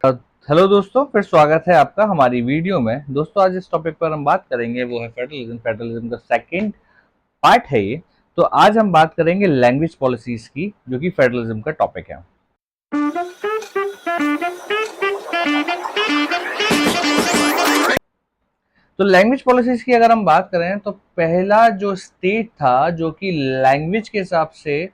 अ, hello दोस्तों, फिर स्वागत है आपका हमारी वीडियो में। दोस्तों, आज इस टॉपिक पर हम बात करेंगे वो है फेडरलिज्म। फेडरलिज्म का सेकंड पार्ट है ये। तो आज हम बात करेंगे लैंग्वेज पॉलिसीज की, जो कि फेडरलिज्म का टॉपिक है। तो लैंग्वेज पॉलिसीज की अगर हम बात करें तो पहला जो स्टेट था जो कि लैंग्वेज के हिसाब से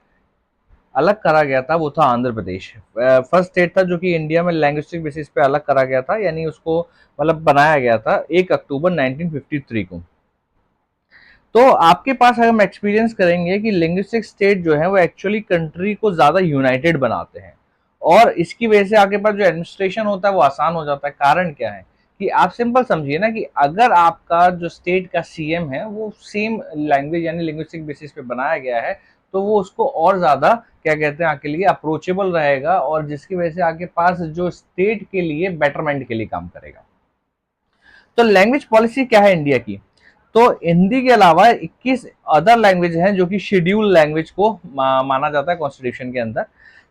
अलग करा गया था वो था आंध्र प्रदेश। फर्स्ट स्टेट था जो कि इंडिया में लैंग्वेस्टिक बेसिस पे अलग करा गया था, यानी उसको मतलब बनाया गया था 1 अक्टूबर 1953 को। तो आपके पास अगर हम एक्सपीरियंस करेंगे कि लिंग्विस्टिक स्टेट जो है वो एक्चुअली कंट्री को ज्यादा यूनाइटेड बनाते हैं, और इसकी वजह से आपके पास जो एडमिनिस्ट्रेशन होता है वो आसान हो जाता है। कारण क्या है कि आप सिंपल समझिए ना कि अगर आपका जो स्टेट का सीएम है वो सेम लैंग्वेज यानी लिंग्विस्टिक बेसिस पे बनाया गया है, तो वो उसको और ज्यादा क्या कहते हैं आपके लिए अप्रोचेबल रहेगा, और जिसकी वजह से आपके पास जो स्टेट के लिए बेटरमेंट के लिए काम करेगा। तो लैंग्वेज पॉलिसी क्या है इंडिया की? तो हिंदी के अलावा 21 अदर लैंग्वेज हैं जो कि शेड्यूल लैंग्वेज को माना जाता है कॉन्स्टिट्यूशन के अंदर।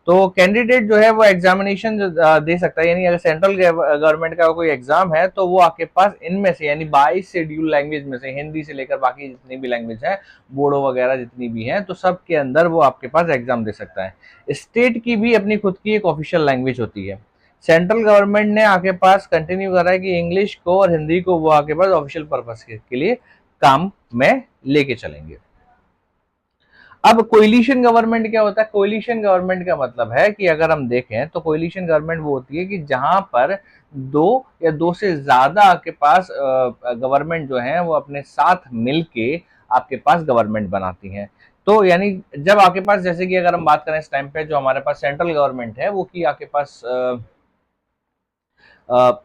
तो कैंडिडेट जो है वो एग्जामिनेशन दे सकता है, यानी अगर सेंट्रल गवर्नमेंट का कोई एग्जाम है तो वो आपके पास इनमें से यानी 22 शेड्यूल लैंग्वेज में से हिंदी से लेकर बाकी जितनी भी लैंग्वेज है, बोडो वगैरह जितनी भी हैं, तो सब के अंदर वो आपके पास एग्जाम दे सकता है। स्टेट की भी अपनी खुद की एक ऑफिशियल लैंग्वेज होती है। सेंट्रल गवर्नमेंट ने आके पास कंटिन्यू करा है कि इंग्लिश को और हिंदी को वो आके पास ऑफिशियल पर्पस के लिए काम में लेके चलेंगे। अब कोलिशन गवर्नमेंट क्या होता है? कोलिशन गवर्नमेंट का मतलब है कि अगर हम देखें तो कोलिशन गवर्नमेंट वो होती है कि जहां पर दो या दो से ज्यादा आपके पास गवर्नमेंट जो है वो अपने साथ मिलके आपके पास गवर्नमेंट बनाती हैं। तो यानी जब आपके पास, जैसे कि अगर हम बात करें इस टाइम पे जो हमारे पास सेंट्रल गवर्नमेंट है वो कि आपके पास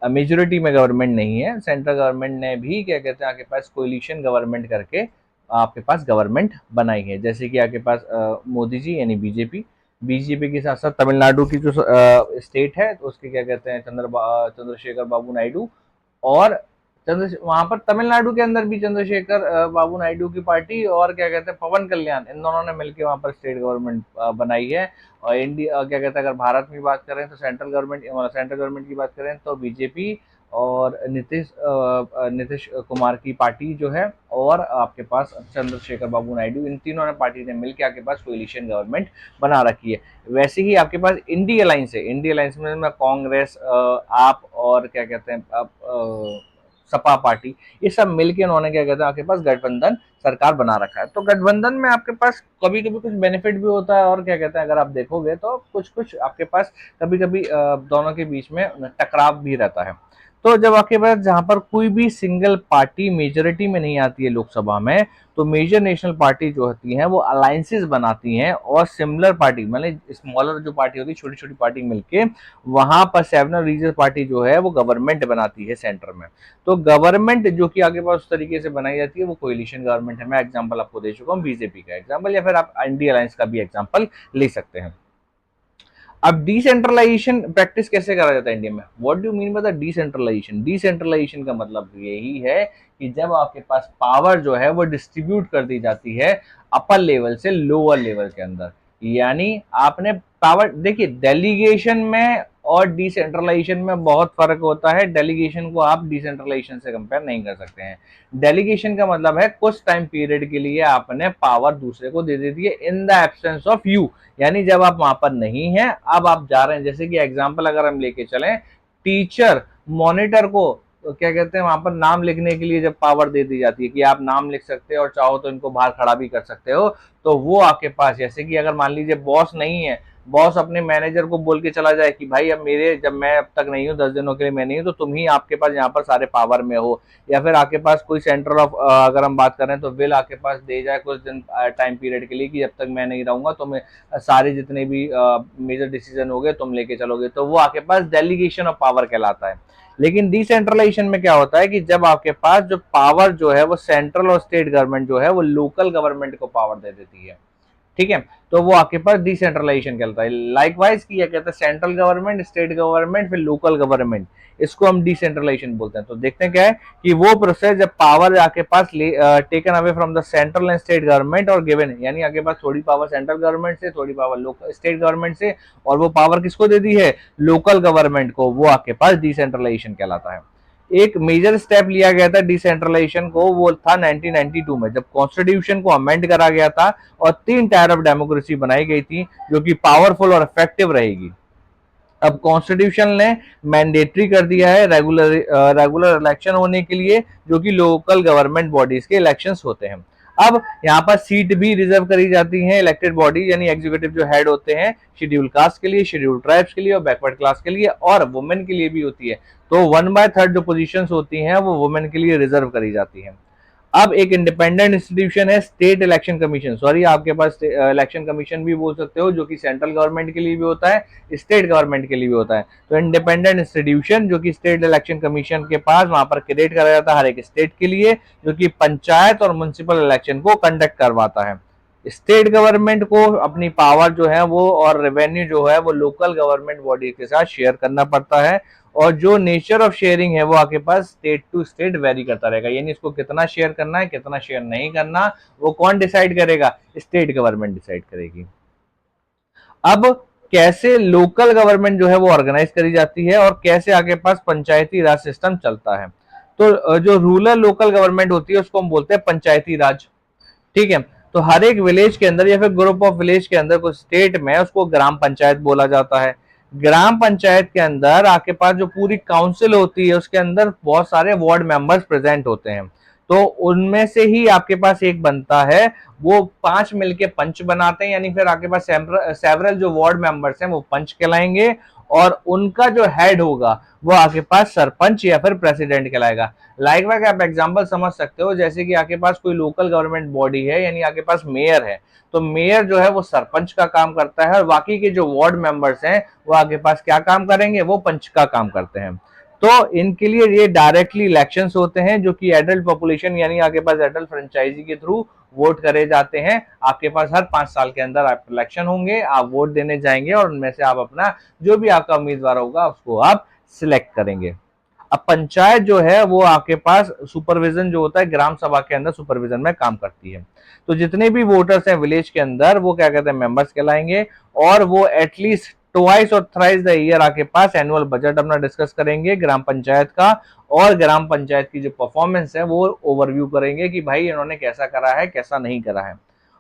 मेजोरिटी में गवर्नमेंट नहीं है। सेंट्रल गवर्नमेंट ने भी क्या कहते हैं आपके पास कोलिशन गवर्नमेंट करके आपके पास गवर्नमेंट बनाई है। जैसे कि आपके पास मोदी जी यानी बीजेपी, बीजेपी के साथ साथ तमिलनाडु की जो स्टेट है तो उसके क्या कहते हैं चंद्रशेखर बाबू नायडू, और चंद्र वहां पर तमिलनाडु के अंदर भी चंद्रशेखर बाबू नायडू की पार्टी और क्या कहते हैं पवन कल्याण, इन दोनों ने मिलकर वहां पर स्टेट गवर्नमेंट बनाई है। और इंडिया क्या कहते हैं अगर भारत की बात करें तो सेंट्रल गवर्नमेंट की बात करें तो बीजेपी और नीतीश कुमार की पार्टी जो है, और आपके पास चंद्रशेखर बाबू नायडू, इन तीनों ने पार्टी ने मिलकर आपके पास कोलिशन गवर्नमेंट बना रखी है। वैसे ही आपके पास इंडिया अलायंस है। इंडिया अलायंस में कांग्रेस, आप और क्या कहते हैं आप सपा पार्टी, ये सब मिलके उन्होंने क्या कहते हैं आपके पास गठबंधन सरकार बना रखा है। तो गठबंधन में आपके पास कभी कभी कुछ बेनिफिट भी होता है, और क्या कहते हैं अगर आप देखोगे तो कुछ कुछ आपके पास कभी कभी दोनों के बीच में टकराव भी रहता है। तो जब आपके पास जहां पर कोई भी सिंगल पार्टी मेजोरिटी में नहीं आती है लोकसभा में, तो मेजर नेशनल पार्टी जो होती हैं वो अलायंसेस बनाती हैं, और सिमिलर पार्टी मतलब स्मॉलर जो पार्टी होती है, छोटी छोटी पार्टी मिलके वहां पर सेवनल रीजन पार्टी जो है वो गवर्नमेंट बनाती है सेंटर में। तो गवर्नमेंट जो कि आगे पास उस तरीके से बनाई जाती है वो कोलिशन गवर्नमेंट है। मैं एग्जांपल आपको दे चुका हूँ बीजेपी का एग्जांपल, या फिर आप इंडिया अलायंस का भी एग्जांपल ले सकते हैं। अब डिसेंट्रलाइजेशन प्रैक्टिस कैसे करा जाता है इंडिया में? What do mean by the decentralisation? Decentralisation का मतलब यही है कि जब आपके पास पावर जो है वो डिस्ट्रीब्यूट कर दी जाती है अपर लेवल से लोअर लेवल के अंदर। यानी आपने पावर, देखिए डेलीगेशन में और डिसेंट्रलाइजेशन में बहुत फर्क होता है। डेलीगेशन को आप डिसेंट्रलाइजेशन से कंपेयर नहीं कर सकते हैं। डेलीगेशन का मतलब है कुछ टाइम पीरियड के लिए आपने पावर दूसरे को दे दी है in the absence of you, यानी जब आप वहां पर नहीं हैं, अब आप जा रहे हैं। जैसे कि एग्जांपल अगर हम लेके चलें, टीचर मॉनिटर को तो क्या कहते हैं वहां पर नाम लिखने के लिए जब पावर दे दी जाती है कि आप नाम लिख सकते हो और चाहो तो इनको बाहर खड़ा भी कर सकते हो, तो वो आपके पास, जैसे कि अगर मान लीजिए बॉस नहीं है, बॉस अपने मैनेजर को बोल के चला जाए कि भाई अब मेरे जब मैं अब तक नहीं हूँ 10 दिनों के लिए मैं नहीं हूँ, तो तुम ही आपके पास यहाँ पर सारे पावर में हो। या फिर आपके पास कोई सेंटर ऑफ अगर हम बात करें तो विल आपके पास दे जाए कुछ दिन टाइम पीरियड के लिए कि जब तक मैं नहीं रहूंगा तो मैं सारे जितने भी मेजर डिसीजन हो गए तुम लेके चलोगे, तो वो आपके पास डेलीगेशन ऑफ पावर कहलाता है। लेकिन डिसेंट्रलाइजेशन में क्या होता है कि जब आपके पास जो पावर जो है वो सेंट्रल और स्टेट गवर्नमेंट जो है वो लोकल गवर्नमेंट को पावर दे देती है। ठीक है, तो वो आपके पास डिसेंट्रलाइजेशन कहलाता है। लाइकवाइज किया कहता है सेंट्रल गवर्नमेंट, स्टेट गवर्नमेंट, फिर लोकल गवर्नमेंट, इसको हम डिसेंट्रलाइजेशन बोलते हैं। तो देखते हैं क्या है कि वो प्रोसेस जब पावर आपके पास taken away from the central and state government और गिवन है, यानी आपके पास थोड़ी पावर सेंट्रल गवर्नमेंट से, थोड़ी पावर लोकल स्टेट गवर्नमेंट से, और वो पावर किसको दे दी है, लोकल गवर्नमेंट को, वो आपके पास डिसेंट्रलाइजेशन कहलाता है। एक मेजर स्टेप लिया गया था डिसेंट्रलाइजेशन को, वो था 1992 में, जब कॉन्स्टिट्यूशन को अमेंड करा गया था और 3 टायर ऑफ डेमोक्रेसी बनाई गई थी जो कि पावरफुल और इफेक्टिव रहेगी। अब कॉन्स्टिट्यूशन ने मैंडेटरी कर दिया है रेगुलर इलेक्शन होने के लिए, जो कि लोकल गवर्नमेंट बॉडीज के इलेक्शंस होते हैं। अब यहाँ पर सीट भी रिजर्व करी जाती है इलेक्टेड बॉडी यानी एग्जीक्यूटिव जो हेड होते हैं, शेड्यूल कास्ट के लिए, शेड्यूल ट्राइब्स के लिए और बैकवर्ड क्लास के लिए, और वुमेन के लिए भी होती है। तो 1/3 जो पोजीशंस होती हैं वो वुमेन के लिए रिजर्व करी जाती हैं। अब एक इंडिपेंडेंट इंस्टीट्यूशन है स्टेट इलेक्शन कमीशन, सॉरी आपके पास इलेक्शन कमीशन भी बोल सकते हो, जो कि सेंट्रल गवर्नमेंट के लिए भी होता है, स्टेट गवर्नमेंट के लिए भी होता है। तो इंडिपेंडेंट इंस्टीट्यूशन जो कि स्टेट इलेक्शन कमीशन के पास वहां पर क्रिएट करा जाता है हर एक स्टेट के लिए, जो कि पंचायत और म्युनिसिपल इलेक्शन को कंडक्ट करवाता है। स्टेट गवर्नमेंट को अपनी पावर जो है वो और रेवेन्यू जो है वो लोकल गवर्नमेंट बॉडी के साथ शेयर करना पड़ता है, और जो नेचर ऑफ शेयरिंग है वो आपके पास स्टेट टू स्टेट वेरी करता रहेगा, यानी इसको कितना शेयर करना है कितना शेयर नहीं करना वो कौन डिसाइड करेगा, स्टेट गवर्नमेंट डिसाइड करेगी। अब कैसे लोकल गवर्नमेंट जो है वो ऑर्गेनाइज करी जाती है और कैसे आपके पास पंचायती राज सिस्टम चलता है। तो जो रूरल लोकल गवर्नमेंट होती है उसको हम बोलते हैं पंचायती राज। ठीक है, तो हर एक विलेज के अंदर या फिर ग्रुप ऑफ विलेज के अंदर कुछ स्टेट में उसको ग्राम पंचायत बोला जाता है। ग्राम पंचायत के अंदर आपके पास जो पूरी काउंसिल होती है उसके अंदर बहुत सारे वार्ड मेंबर्स प्रेजेंट होते हैं, तो उनमें से ही आपके पास एक बनता है, वो 5 मिलके पंच बनाते हैं, यानी फिर आपके पास सेवरल जो वार्ड मेंबर्स हैं वो पंच कहलाएंगे, और उनका जो हेड होगा वो आपके पास सरपंच या फिर प्रेसिडेंट कहलाएगा। लाइक वाइक आप एग्जांपल समझ सकते हो, जैसे कि आपके पास कोई लोकल गवर्नमेंट बॉडी है यानी आपके पास मेयर है, तो मेयर जो है वो सरपंच का काम करता है और बाकी के जो वार्ड मेंबर्स हैं वो आपके पास क्या काम करेंगे, वो पंच का काम करते हैं। तो इनके लिए ये डायरेक्टली इलेक्शंस होते हैं जो कि एडल्ट पॉपुलेशन यानी आपके पास एडल्ट फ्रेंचाइजी के थ्रू वोट करे जाते हैं। आपके पास हर 5 साल के अंदर आप इलेक्शन होंगे, आप वोट देने जाएंगे और उनमें से आप अपना जो भी आपका उम्मीदवार होगा उसको आप सिलेक्ट करेंगे। अब पंचायत जो है वो आपके पास सुपरविजन जो होता है ग्राम सभा के अंदर सुपरविजन में काम करती है। तो जितने भी वोटर्स हैं विलेज के अंदर वो क्या कहते हैं, मेंबर्स कहलाएंगे, और वो एटलीस्ट ट्वाइस और थ्राइस द ईयर आपके पास एनुअल बजट अपना डिस्कस करेंगे ग्राम पंचायत का, और ग्राम पंचायत की जो परफॉर्मेंस है वो ओवरव्यू करेंगे कि भाई इन्होंने कैसा करा है कैसा नहीं करा है।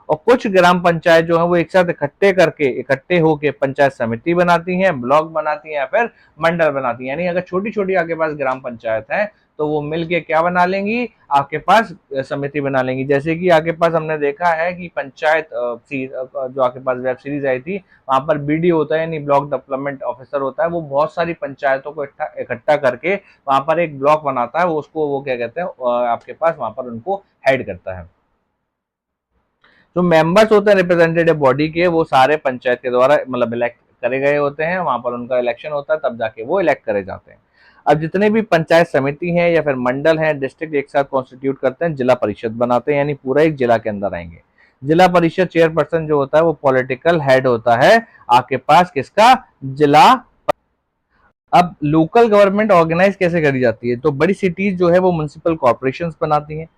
और कुछ ग्राम पंचायत जो है वो एक साथ इकट्ठे होके पंचायत समिति बनाती हैं, ब्लॉक बनाती हैं या फिर मंडल बनाती हैं, यानी अगर छोटी छोटी आपके पास ग्राम पंचायत है तो वो मिलके क्या बना लेंगी, आपके पास समिति बना लेंगी। जैसे कि आपके पास हमने देखा है कि पंचायत जो आपके पास वेब सीरीज आई थी, वहां पर बीडीओ होता है यानी ब्लॉक डेवलपमेंट ऑफिसर होता है, वो बहुत सारी पंचायतों को इकट्ठा करके वहां पर एक ब्लॉक बनाता है, वो उसको वो क्या कहते हैं आपके पास वहां पर उनको हेड करता है। जो मेंबर्स होते हैं रिप्रेजेंटेटिव बॉडी के वो सारे पंचायत के द्वारा मतलब इलेक्ट करे गए होते हैं, वहां पर उनका इलेक्शन होता है तब जाके वो इलेक्ट करे जाते हैं। अब जितने भी पंचायत समिति हैं या फिर मंडल हैं डिस्ट्रिक्ट एक साथ कॉन्स्टिट्यूट करते हैं, जिला परिषद बनाते हैं, यानी पूरा एक जिला के अंदर आएंगे। जिला परिषद चेयरपर्सन जो होता है वो पॉलिटिकल हेड होता है आपके पास किसका, जिला। अब लोकल गवर्नमेंट ऑर्गेनाइज कैसे करी जाती है, तो बड़ी सिटीज जो है वो म्युनिसिपल कॉर्पोरेशन बनाती हैं।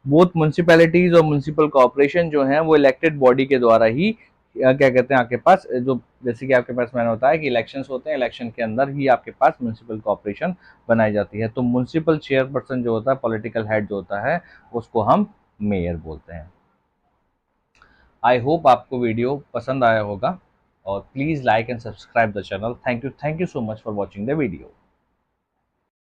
बोथ म्यूनसिपैलिटीज और म्यूनसिपल कॉर्पोरेशन जो है वो इलेक्टेड बॉडी के द्वारा ही क्या कहते हैं आपके पास जो, जैसे कि आपके पास मैंने बताया कि इलेक्शंस होते हैं, इलेक्शन के अंदर ही आपके पास म्यूनसिपल कॉर्पोरेशन बनाई जाती है। तो म्यूनसिपल चेयरपर्सन जो होता है पॉलिटिकल हेड जो होता है उसको हम मेयर बोलते हैं। आई होप आपको वीडियो पसंद आया होगा, और please like and subscribe the channel. Thank you so much for watching the video.